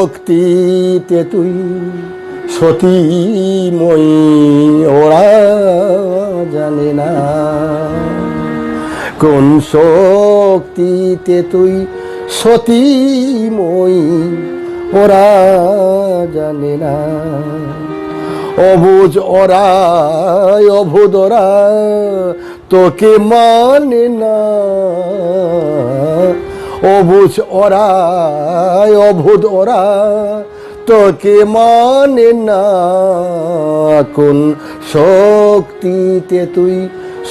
শক্তিতে তুই সতীময়ী ওরা জানে না কোন শক্তিতে তুই সতীময়ী ওরা জানে না অবুঝ ওরা অবুধ ওরা তোকে মানে না অবুঝ ওরা অবুধ ওরা তোকে মানে না কোন শক্তিতে তুই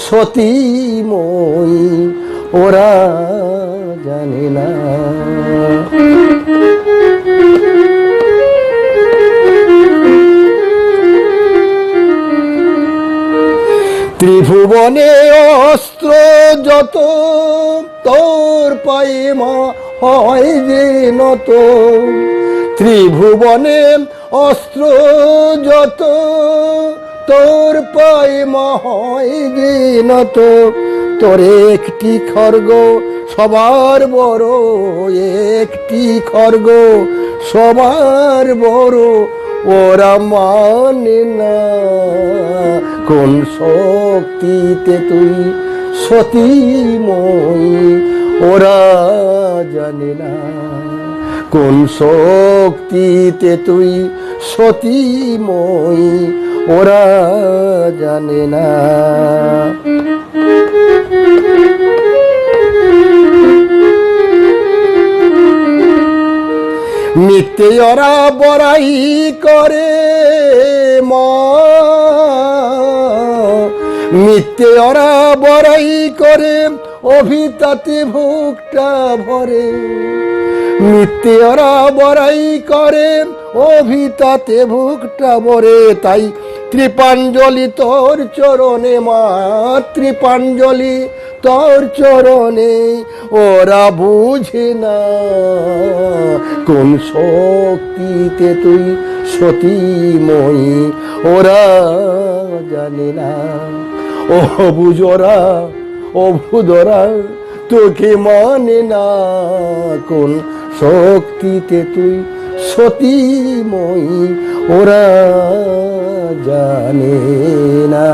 সতীময়ী ওরা জানে না ত্রিভুবনে অস্ত্র যত তোর পায়ে মা হয় যে নত ত্রিভুবনে অস্ত্র যত তোর পায়ে মা হয় যে নত তোর একটি খড়গ সবার বড় একটি খড়গ সবার বড় ওরা মানে না কোন শক্তিতে তুই সতীময়ী ওরা জানে না কোন শক্তিতে তুই সতীময়ী ওরা জানে না মিথ্যে ওরা বড়াই করে মা মিথ্যে ওরা বড়াই করে অভিতাতে ভুকটা ভরে মিথ্যে ওরা বড়াই করে অভিতাতে ভুকটা ভরে তাই ত্রিপাঞ্জলি তোর চরণে মা ত্রিপাঞ্জলি তোর চরণে ওরা বুঝে না কোন শক্তিতে তুই সতীময়ী ওরা জানে না ও বুঝোরা ও ভুদরা তোকে মানে না কোন শক্তিতে তুই সতীময়ী ওরা জানে না